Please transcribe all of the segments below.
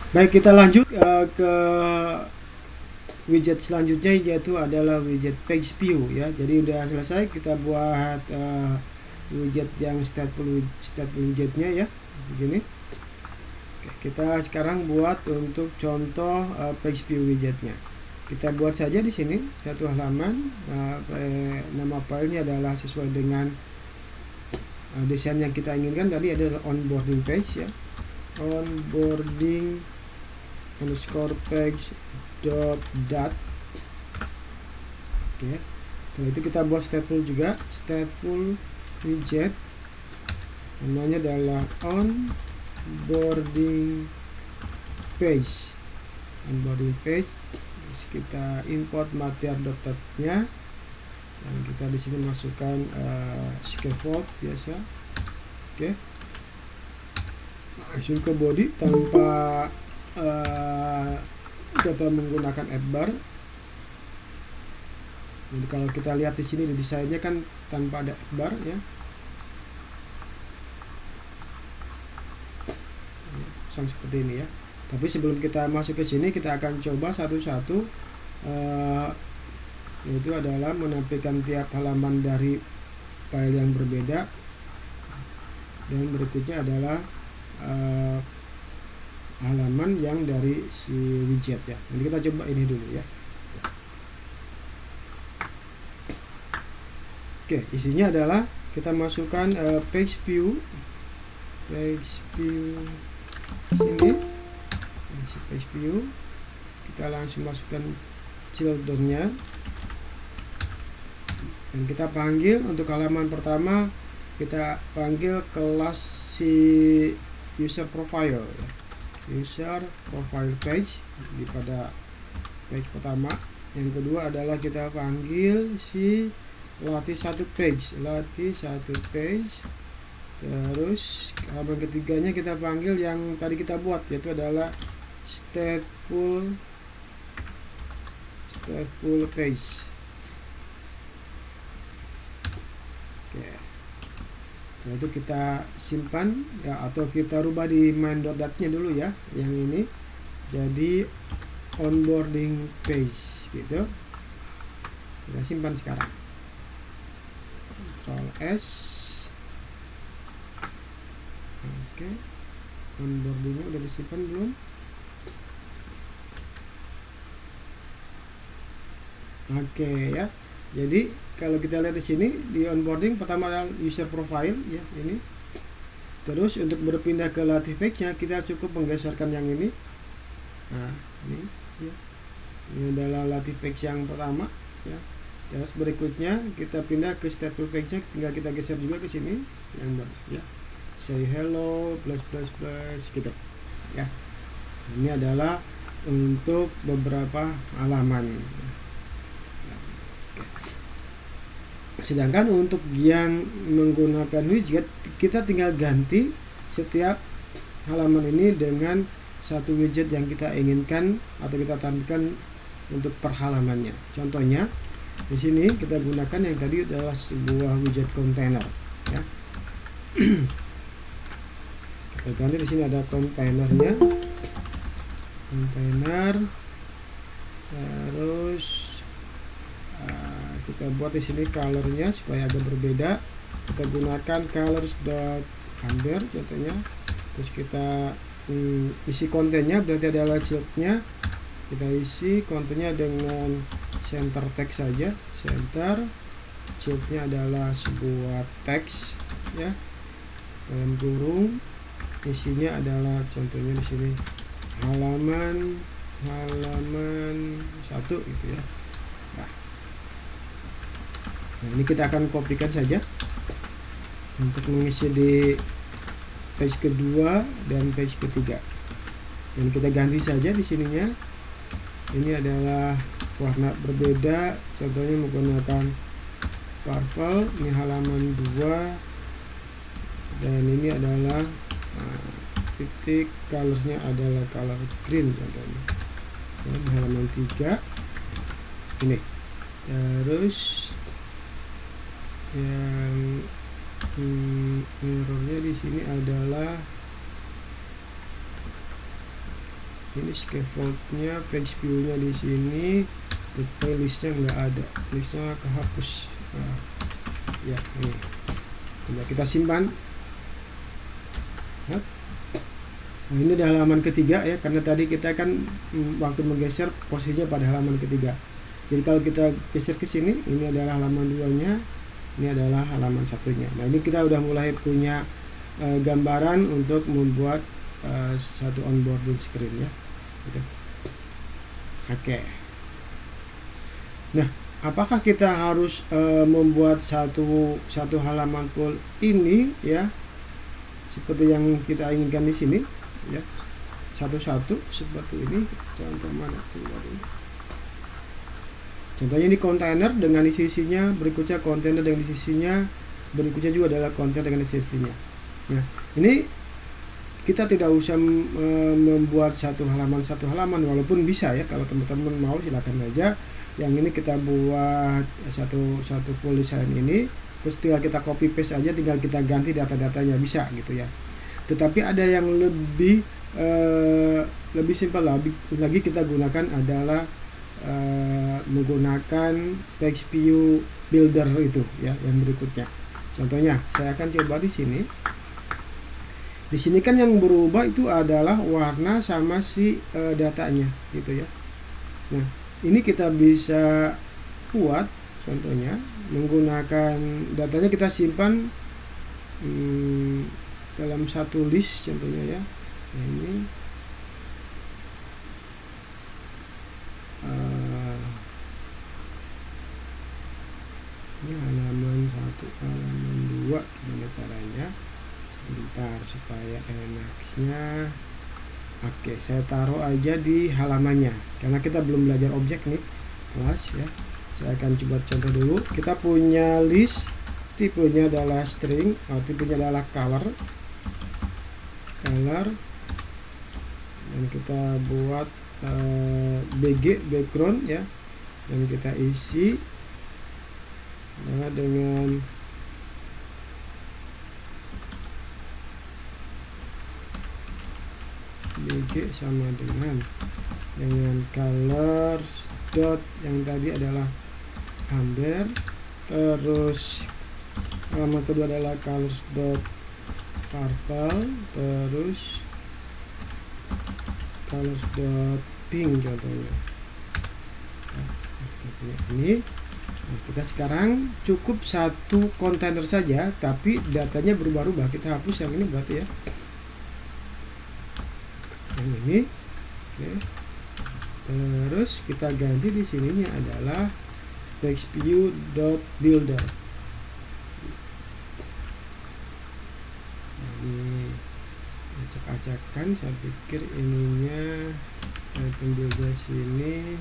Baik, kita lanjut ke widget selanjutnya, yaitu adalah widget page view ya. Jadi udah selesai kita buat widget yang stateful widgetnya ya, begini. Oke, kita sekarang buat untuk contoh page view widgetnya. Kita buat saja di sini satu halaman. Nama filenya adalah sesuai dengan desain yang kita inginkan. Tadi adalah onboarding page ya, onboarding underscore page dot. Oke, setelah itu kita buat stateful juga, stateful widget, namanya adalah onboarding page. Terus kita import material.nya dan kita di sini masukkan scaffold biasa. Oke, langsung ke body tanpa menggunakan add bar. Jadi kalau kita lihat di sini di desainnya kan tanpa ada add bar ya, seperti ini ya. Tapi sebelum kita masuk ke sini, kita akan coba satu-satu, yaitu adalah menampilkan tiap halaman dari file yang berbeda, dan berikutnya adalah halaman yang dari si widget ya. Nanti kita coba ini dulu ya. Oke, isinya adalah kita masukkan page view sini, page view. Kita langsung masukkan children-nya dan kita panggil untuk halaman pertama, kita panggil kelas si user profile ya. User profile page pada page pertama. Yang kedua adalah kita panggil si latih satu page. Terus halaman ketiganya kita panggil yang tadi kita buat, yaitu adalah stateful page. Oke, setelah itu kita simpan ya, atau kita rubah di main.dat-nya dulu ya, yang ini jadi onboarding page gitu. Kita simpan sekarang, Ctrl S. Oke, onboardingnya udah disimpan belum? Oke ya. Jadi kalau kita lihat di sini di onboarding pertama adalah user profile ya, ini. Terus untuk berpindah ke latih page-nya kita cukup menggeserkan yang ini. Nah, ini ya. Ini adalah latih page yang pertama ya. Terus berikutnya kita pindah ke stateful page-nya, tinggal kita geser juga ke sini yang baru ya. Say hello plus gitu ya. Ini adalah untuk beberapa halaman. Sedangkan untuk yang menggunakan widget, kita tinggal ganti setiap halaman ini dengan satu widget yang kita inginkan atau kita tampilkan untuk per halamannya. Contohnya di sini kita gunakan yang tadi adalah sebuah widget container ya. Kita ganti, di sini ada kontainernya, terus kita buat di sini colornya supaya agak berbeda. Kita gunakan colors.amber contohnya. Terus kita isi kontennya berarti adalah shieldnya. Kita isi kontennya dengan center text saja. Center, shieldnya adalah sebuah teks ya, dalam kurung. Isinya adalah contohnya di sini halaman 1 gitu ya. Nah, ini kita akan kopikan saja untuk mengisi di page kedua dan page ketiga. Dan kita ganti saja di sininya. Ini adalah warna berbeda, contohnya menggunakan purple. Ini halaman 2 dan ini adalah titik, colornya adalah color green contohnya. Dan halaman 3 ini. Terus yang errornya di sini adalah ini scaffoldnya, page view-nya di sini, tapi listnya nggak ada, listnya kehapus. Ya ini, coba kita simpan. Nah, ini di halaman ketiga ya, karena tadi kita kan waktu menggeser posisinya pada halaman ketiga. Jadi kalau kita geser ke sini, ini adalah halaman 2-nya, ini adalah halaman 1-nya. Nah, ini kita udah mulai punya gambaran untuk membuat satu onboarding screen ya. Gitu. Oke. Nah, apakah kita harus membuat satu halaman full ini ya, seperti yang kita inginkan di sini ya, satu-satu seperti ini? Contoh mana keluar ini? Contohnya ini kontainer dengan isi-isinya, berikutnya kontainer dengan isi-isinya, berikutnya juga adalah kontainer dengan isi-isinya. Nah, ini kita tidak usah membuat satu halaman walaupun bisa ya, kalau teman-teman mau silakan aja. Yang ini kita buat satu full design ini, terus tinggal kita copy paste aja, tinggal kita ganti data-datanya, bisa gitu ya. Tetapi ada yang lebih simpel lagi kita gunakan adalah menggunakan page view builder itu ya, yang berikutnya. Contohnya saya akan coba di sini. Di sini kan yang berubah itu adalah warna sama si datanya gitu ya. Nah, ini kita bisa buat contohnya menggunakan datanya, kita simpan dalam satu list contohnya ya. Nah, ini halaman 1, halaman 2, gimana caranya? Sebentar supaya enaknya. Oke, saya taruh aja di halamannya karena kita belum belajar objek nih kelas ya. Saya akan coba contoh dulu. Kita punya list, tipenya adalah string, tipenya adalah color, dan kita buat BG background ya, dan kita isi dengan BG sama dengan color dot yang tadi adalah amber, terus halaman kedua adalah colors dot purple, terus colors dot pink contohnya. Ini kita sekarang cukup satu kontainer saja, tapi datanya berubah-ubah. Kita hapus yang ini berarti ya, yang ini. Oke. Terus kita ganti di sininya adalah page view dot builder. Ini acak-acakan, saya pikir ininya item builder sini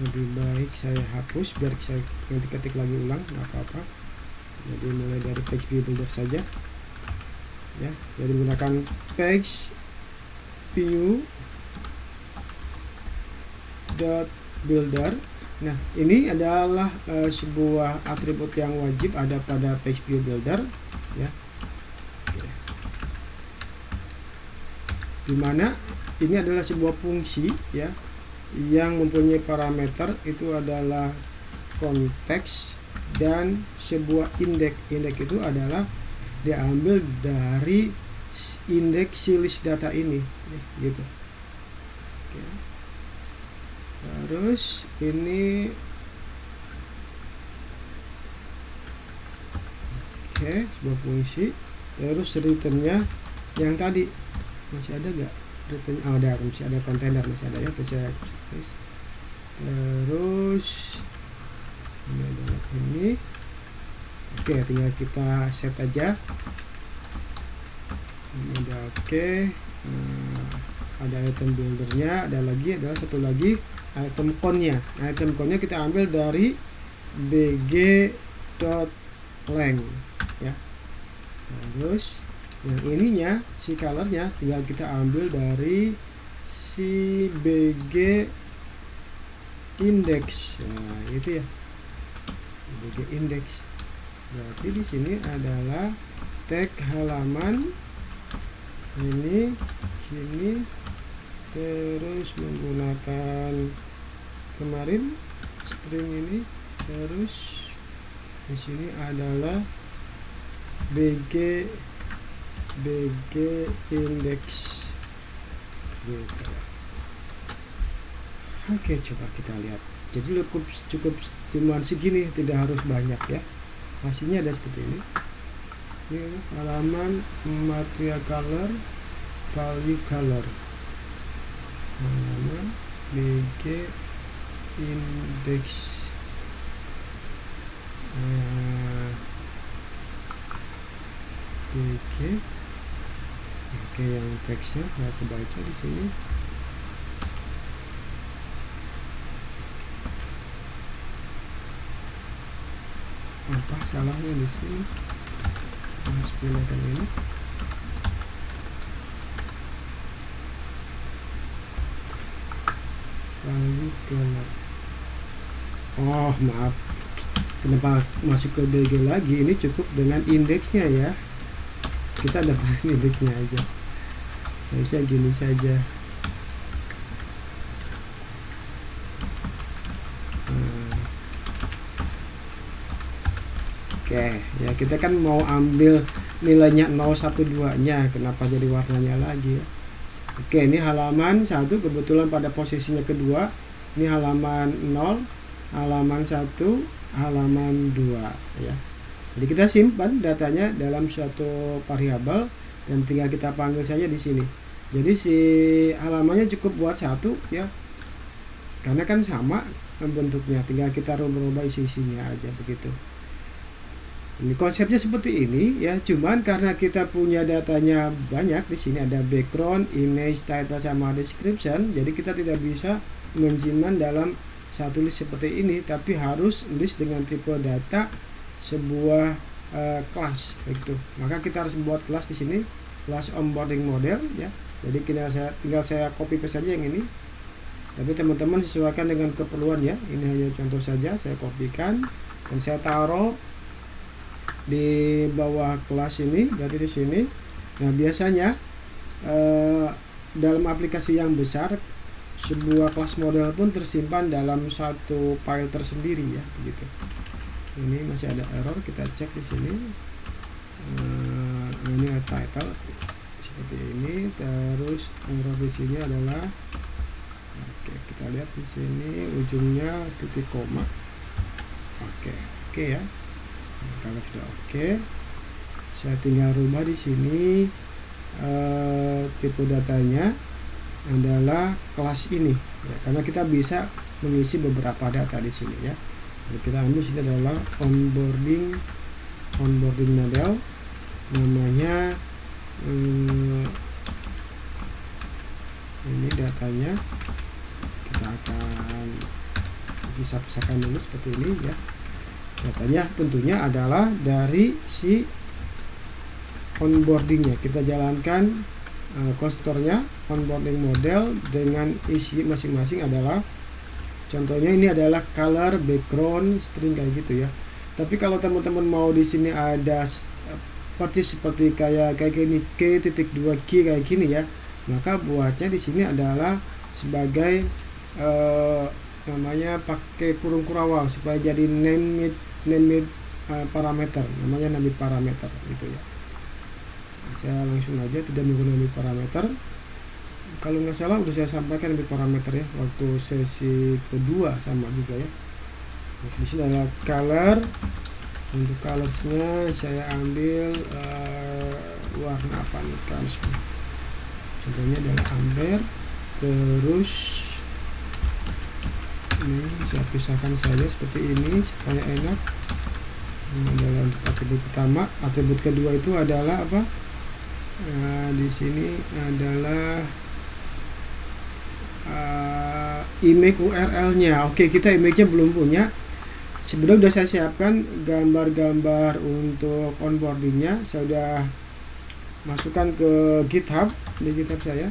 lebih baik saya hapus biar saya nanti ketik lagi ulang, nggak apa-apa. Jadi mulai dari page view builder saja ya. Jadi menggunakan page view dot builder. Nah, ini adalah sebuah atribut yang wajib ada pada page view builder ya. Dimana ini adalah sebuah fungsi ya, yang mempunyai parameter itu adalah konteks dan sebuah indeks. Indeks itu adalah diambil dari indeks si list data ini ya, gitu. Oke. Terus ini sebuah fungsi. Terus returnnya yang tadi masih ada gak return? Ada, masih ada kontainer, masih ada ya. Terus ini adalah ini. Oke, tinggal kita set aja. Ini udah oke. Ada item buildernya, adalah satu lagi item count-nya. Item count-nya kita ambil dari bg.length ya. Terus yang ininya si colornya tinggal kita ambil dari si bg index. Nah, itu ya, bg index. Berarti di sini adalah tag halaman ini sini, terus menggunakan kemarin string ini, terus di sini adalah bg index gitu. Oke, coba kita lihat. Jadi cukup cuma segini, tidak harus banyak ya. Hasilnya ada seperti ini. Ini halaman material color, value color, halaman bg index bg. Oke, yang teksnya saya kebaca di sini. Apa salahnya di sini? Harus pilihkan ini. Lalu color. Oh, maaf. Kenapa masuk ke BG lagi? Ini cukup dengan indeksnya ya. Kita dapat indeksnya aja. Seharusnya gini saja. Oke, ya kita kan mau ambil nilainya 012 nya, kenapa jadi warnanya lagi ya? Oke, ini halaman 1 kebetulan pada posisinya kedua. Ini halaman 0, halaman 1, halaman 2 ya. Jadi kita simpan datanya dalam suatu variabel dan tinggal kita panggil saja di sini. Jadi si halamannya cukup buat 1 ya. Karena kan sama bentuknya, tinggal kita rubah-rubah isi-isinya aja begitu. Ini konsepnya seperti ini ya, cuman karena kita punya datanya banyak, di sini ada background, image, title sama description, jadi kita tidak bisa menyimpan dalam satu list seperti ini, tapi harus list dengan tipe data sebuah kelas begitu. Maka kita harus membuat kelas di sini, kelas onboarding model ya. Jadi tinggal saya copy paste saja yang ini. Tapi teman-teman sesuaikan dengan keperluan ya. Ini hanya contoh saja, saya kopikan dan saya taruh di bawah kelas ini, berarti di sini. Nah, biasanya dalam aplikasi yang besar sebuah kelas model pun tersimpan dalam satu file tersendiri ya, begitu. Ini masih ada error, kita cek di sini. Ini ada title seperti ini, terus error di sini adalah, oke, kita lihat di sini ujungnya titik koma. Oke ya. Kalau sudah oke, saya tinggal rubah di sini tipe datanya adalah kelas ini ya, karena kita bisa mengisi beberapa data di sini ya. Jadi kita ambil sini adalah onboarding model, namanya ini datanya kita akan pisah-pisahkan dulu seperti ini ya. Datanya tentunya adalah dari si onboardingnya. Kita jalankan konstruktornya onboarding model dengan isi masing-masing adalah, contohnya ini adalah color, background, string kayak gitu ya. Tapi kalau teman-teman mau di sini ada seperti kayak gini, k.2 key kayak gini ya, maka buatnya di sini adalah sebagai namanya pakai kurung kurawal supaya jadi name parameter, namanya name parameter gitu ya. Saya langsung aja tidak menggunakan parameter. Kalau nggak salah udah saya sampaikan name parameter ya waktu sesi kedua, sama juga ya. Di sini adalah color. Untuk colorsnya saya ambil warna apa nih, contohnya adalah amber. Terus ini saya pisahkan saja seperti ini supaya enak. Ini adalah untuk atribut pertama. Atribut kedua itu adalah apa? Nah, di sini adalah image URL-nya. Oke, kita image-nya belum punya. Sebenarnya sudah saya siapkan gambar-gambar untuk onboarding-nya. Saya sudah masukkan ke GitHub, di GitHub saya.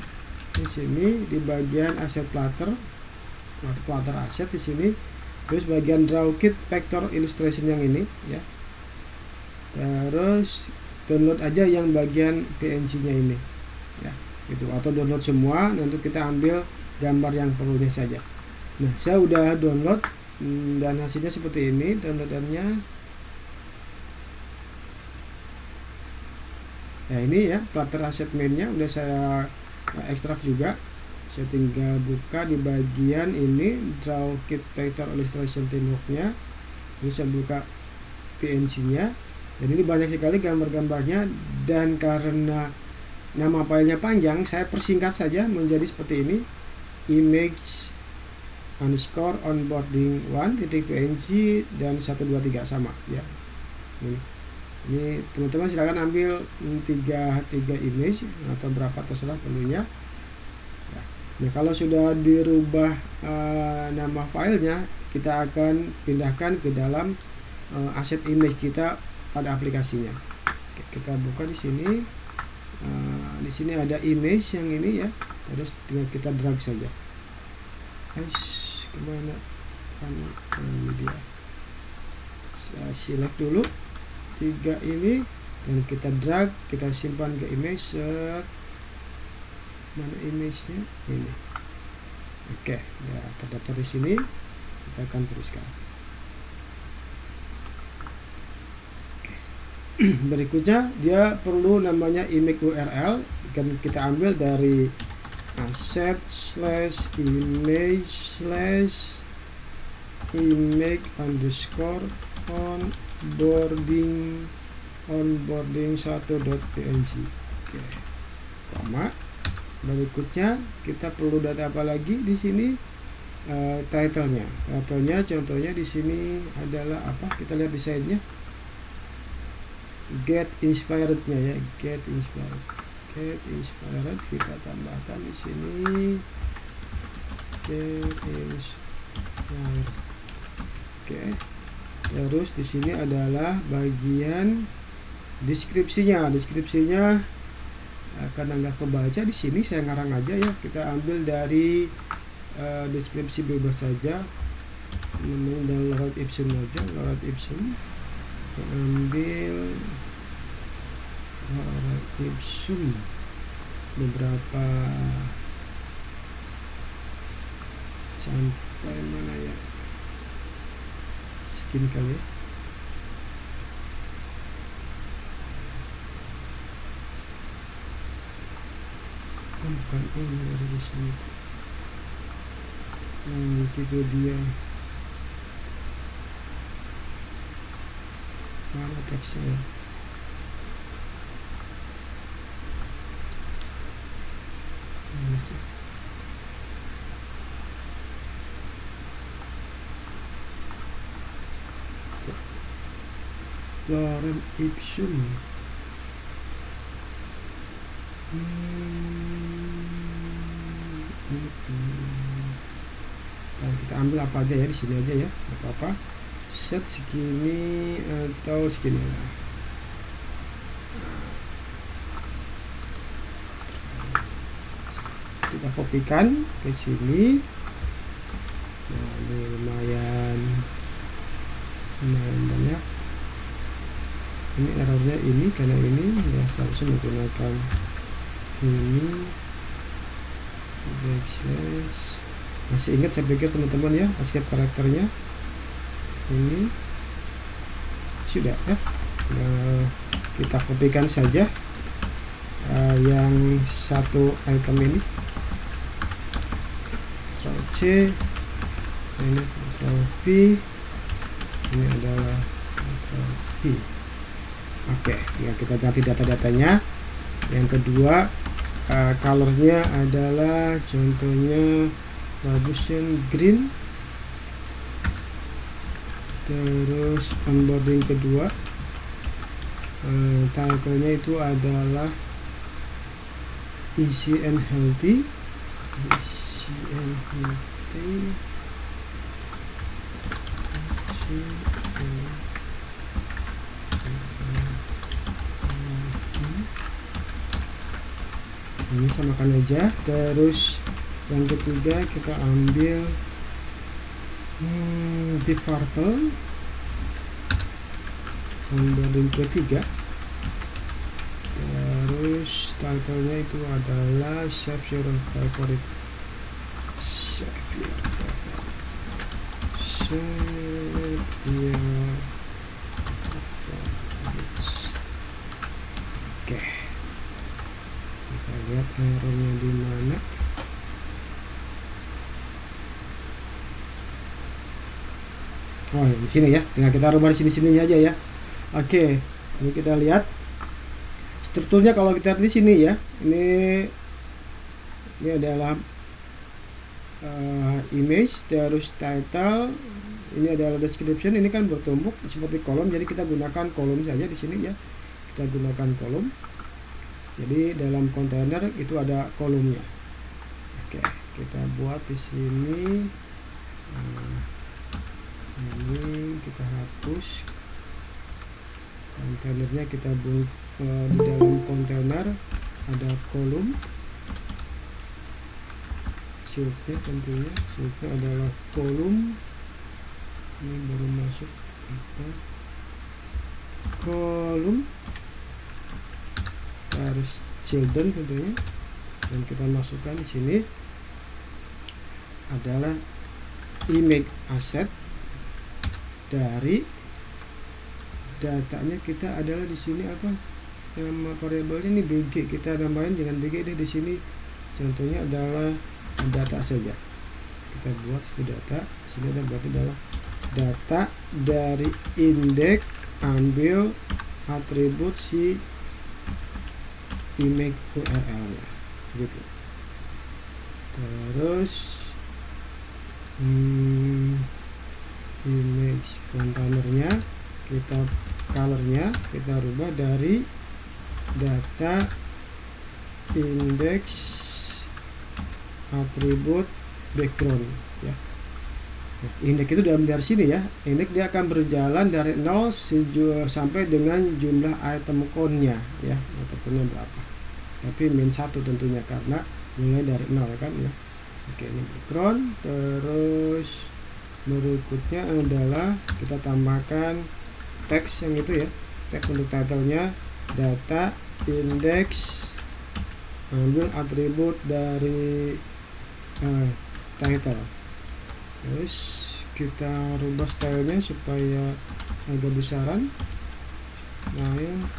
Di sini di bagian asset Flutter asset di sini, terus bagian draw kit vector illustration yang ini ya. Terus download aja yang bagian PNG nya ini. ya, itu atau download semua, nanti kita ambil gambar yang perlunya saja. Nah, saya udah download dan hasilnya seperti ini downloadannya. Nah, ini ya Flutter Asset Main-nya udah saya ekstrak juga. Saya tinggal buka di bagian ini Draw Kit Vector Illustration Teamwork-nya. Terus saya buka PNG-nya. Dan ini banyak sekali gambar-gambarnya, dan karena nama filenya panjang, saya persingkat saja menjadi seperti ini, image underscore onboarding 1.png dan 123 sama ya. Ini teman-teman silakan ambil tiga image atau berapa terserah perlunya. Nah, kalau sudah dirubah nama filenya, kita akan pindahkan ke dalam aset image kita pada aplikasinya. Oke, kita buka di sini. Di sini ada image yang ini ya. Terus tinggal kita drag saja. Kemana? Ini dia. Saya select dulu 3 ini dan kita drag, kita simpan ke image. Mana image-nya? Ini. Oke, ya terdaftar di sini. Kita akan teruskan. Oke. Berikutnya dia perlu namanya image URL, dan kita ambil dari asset /image underscore onboarding 1.png. Oke, koma. Berikutnya kita perlu data apa lagi di sini? Title-nya contohnya di sini adalah apa? Kita lihat desainnya. Get inspired-nya ya, get inspired kita tambahkan di sini get inspired. Oke. Terus di sini adalah bagian deskripsinya karena nggak kebaca di sini, saya ngarang aja ya. Kita ambil dari deskripsi bebas saja, dan Lorem Ipsum aja, Lorem Ipsum. Ambil Lorem Ipsum beberapa sampai mana ya, segini kali ya. Bukan ini, ada di sini. Wikipedia. Mana teksnya? Ini sih. Lorem Ipsum. Nah, kita ambil apa aja ya, di sini aja ya, apa-apa. Set segini atau segini lah. Kita kopikan ke sini. Nah, ini lumayan banyak. Ini errornya ini karena ini ya, seharusnya menggunakan ini backslash. Masih ingat saya pikir teman-teman ya, escape karakternya ini sudah ya. Nah, kita kopikan saja yang satu item ini, Ctrl C, ini Ctrl V, ini adalah Ctrl V. Oke, ya kita ganti data-datanya. Yang kedua, colornya adalah contohnya Gaussian green. Terus onboarding kedua, title-nya itu adalah easy and healthy. Ini samakan aja. Terus yang ketiga kita ambil di purple, onboarding ketiga. Terus title-nya itu adalah save your favorite, save your favorite, save your favorites. Oke, kita lihat errornya di mana. Oh, di sini ya. Tinggal kita rubah di sini-sini aja ya. Oke, ini kita lihat strukturnya. Kalau kita lihat di sini ya, ini adalah image, terus title, ini adalah description. Ini kan bertumpuk seperti kolom, jadi kita gunakan kolom saja di sini ya. Kita gunakan kolom. Jadi dalam kontainer itu ada kolomnya. Oke, kita buat di sini. Ini kita hapus kontainernya, kita buat di dalam kontainer ada kolom. Shieldnya tentunya, shieldnya adalah kolom. Ini baru masuk kita kolom, terus children tentunya, dan kita masukkan di sini adalah image asset. Dari datanya kita adalah di sini apa, nama variabelnya ini bg, kita tambahin dengan bg deh di sini. Contohnya adalah data saja, kita buat di data. Sini ada berarti adalah data dari indeks, ambil atribut si image URL nya gitu. Terus image kontainernya, kita colornya kita rubah dari data indeks atribut background ya. Nah, indeks itu dari sini ya. Indeks dia akan berjalan dari 0 sampai dengan jumlah item count-nya ya, item count-nya berapa. Tapi min 1 tentunya karena mulai dari 0 kan ya. Oke, ini background. Terus berikutnya adalah kita tambahkan teks yang itu ya. Teks untuk title-nya data indeks, ambil atribut dari title. Terus kita rubah stylenya supaya agak besaran. Style,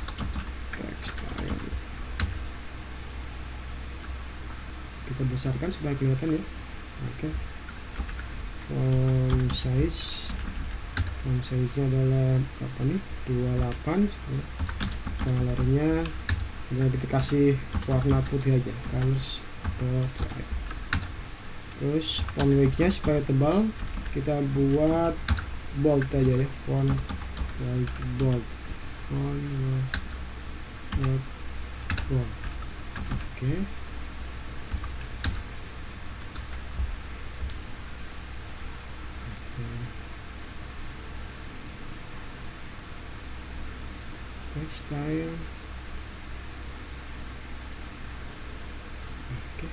text style. Kita besarkan supaya kelihatan ya. Oke. Font size nya adalah apa nih, 28 ya. Colornya kita kasih warna putih aja, colors white. Terus font weight nya supaya tebal kita buat bold aja ya, font white bold, font white bold. Oke. Style. Oke.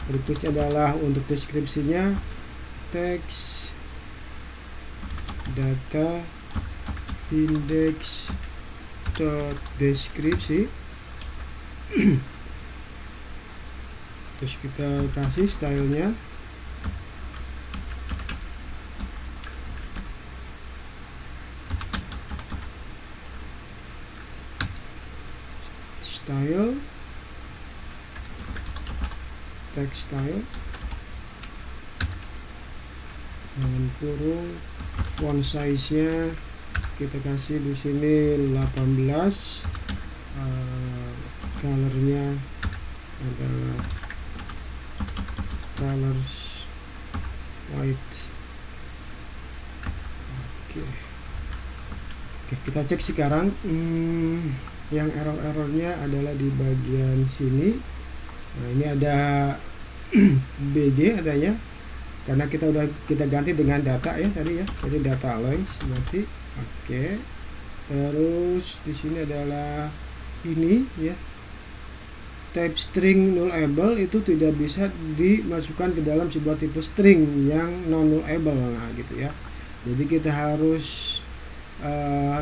Berikutnya adalah untuk deskripsinya, teks data index dot deskripsi. Terus kita kasih stylenya style, text style, dan kurung. Font size nya kita kasih di sini 18. Colornya adalah colors white. Oke, kita cek sekarang. Yang error-errornya adalah di bagian sini. Nah, ini ada BG adanya karena kita ganti dengan data ya tadi ya. Jadi data length berarti. Oke. Terus di sini adalah ini ya. Type string nullable itu tidak bisa dimasukkan ke dalam sebuah tipe string yang non nullable. Nah, gitu ya. Jadi kita harus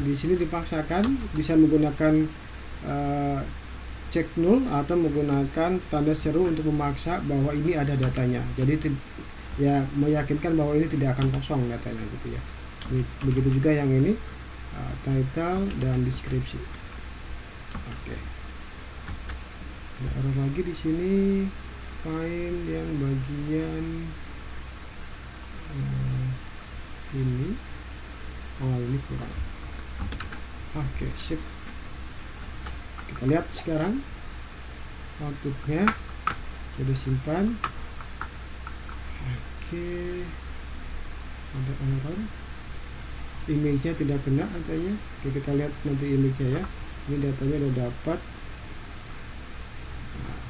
di sini dipaksakan bisa menggunakan check null atau menggunakan tanda seru untuk memaksa bahwa ini ada datanya. Jadi ya meyakinkan bahwa ini tidak akan kosong datanya gitu ya. Begitu juga yang ini title dan deskripsi. Oke. Ada error lagi di sini file yang bagian ini. Oh, ini kurang. Oke, sip. Kita lihat sekarang outputnya sudah simpan. Oke, ada error, image-nya tidak kena katanya. Oke, kita lihat nanti image-nya ya. Ini datanya udah dapat. Nah,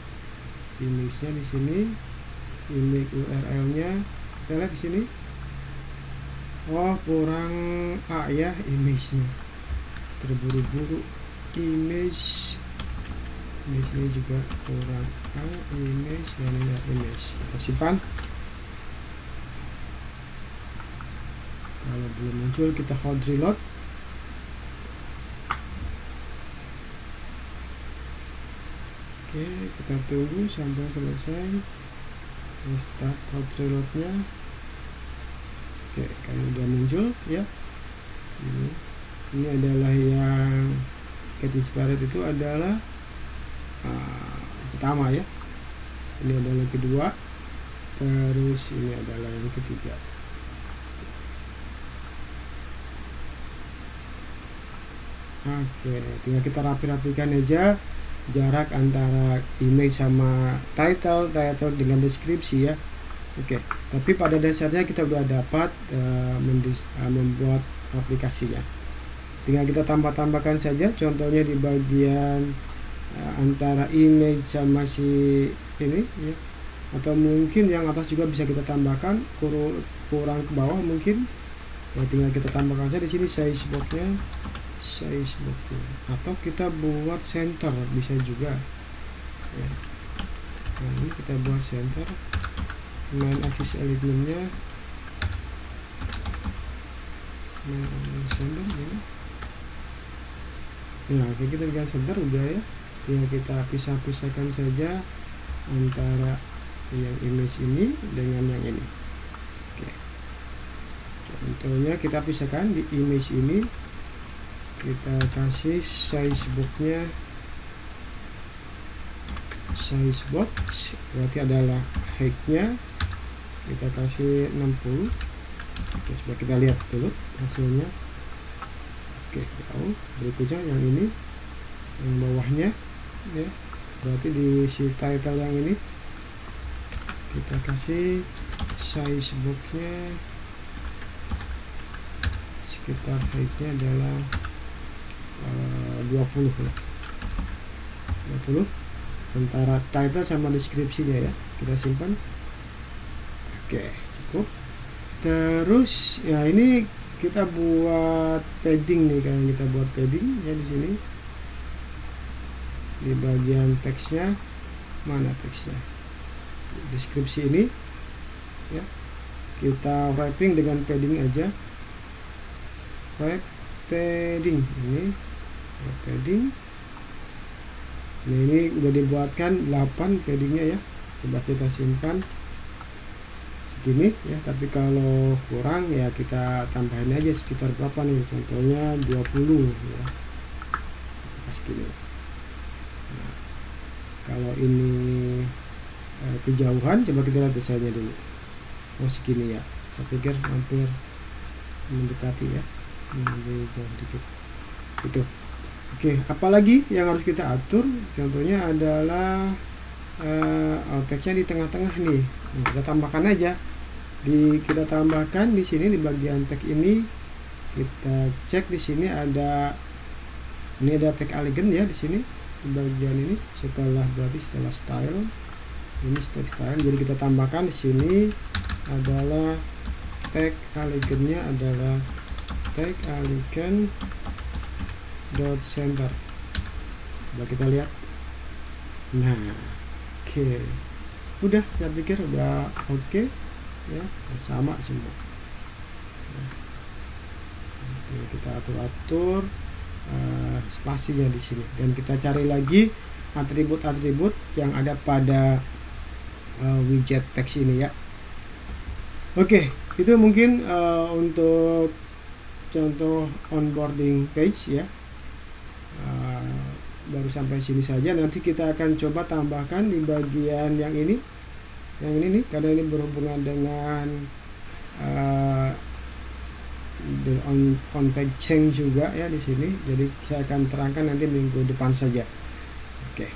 image-nya di sini, image URL-nya kita lihat di sini. Oh, kurang A ya image-nya, terburu-buru. Image di sini juga kurang A, image dan ini image. Kita simpan. Kalau belum muncul kita hold reload. Oke, kita tunggu sampai selesai. Start hold reloadnya. Oke, kalau udah muncul ya. Ini adalah yang get inspired itu adalah pertama ya. Ini adalah yang kedua. Terus ini adalah yang ketiga. Oke, tinggal kita rapi-rapikan aja jarak antara image sama title dengan deskripsi ya. Oke, tapi pada dasarnya kita udah dapat membuat aplikasinya. Tinggal kita tambahkan saja, contohnya di bagian antara image sama si ini ya. Atau mungkin yang atas juga bisa kita tambahkan, kurang ke bawah mungkin. Ya, tinggal kita tambahkan saja di sini size boxnya. Atau kita buat center bisa juga ya. Nah, ini kita buat center, main axis elemennya, center ini. Nah, oke, kita dengan center udah ya. Tinggal kita pisahkan saja antara yang image ini dengan yang ini. Oke, contohnya kita pisahkan di image ini. Kita kasih size boxnya, size box berarti adalah height-nya kita kasih 60. Oke, coba kita lihat dulu hasilnya. Oke, jauh. Berikutnya yang ini, yang bawahnya ya, berarti di si title yang ini kita kasih size boxnya sekitar height-nya adalah 20 ya. 20 antara title sama deskripsinya ya. Kita simpan. Oke, cukup. Terus ya ini kita buat padding nih, kan kita buat padding ya di sini. Di bagian teksnya, mana teksnya? Deskripsi ini ya. Kita wrapping dengan padding aja. Wrap padding ini. Padding. Nah, ini udah dibuatkan 8 paddingnya ya. Coba kita simpan segini ya, tapi kalau kurang ya kita tambahin aja sekitar berapa nih, contohnya 20 ya, segini. Nah, kalau ini kejauhan, coba kita lihat desainnya dulu. Oh, segini ya, saya pikir hampir mendekati ya, lebih jauh dikit itu. Oke, apalagi yang harus kita atur, contohnya adalah teksnya di tengah-tengah nih. Nah, kita tambahkan aja, kita tambahkan di sini di bagian tag ini. Kita cek di sini ada tag elegant ya di sini di bagian ini. Berarti setelah style ini style, jadi kita tambahkan di sini adalah tag elegantnya adalah tag elegant dot center. Coba kita lihat. Nah, oke. Udah, saya pikir udah oke ya, sama semua. Kita atur spasinya di sini, dan kita cari lagi atribut-atribut yang ada pada widget teks ini ya. Oke, itu mungkin untuk contoh onboarding page ya. Baru sampai sini saja. Nanti kita akan coba tambahkan di bagian yang ini nih, karena ini berhubungan dengan on page change juga ya di sini. Jadi saya akan terangkan nanti minggu depan saja. Oke.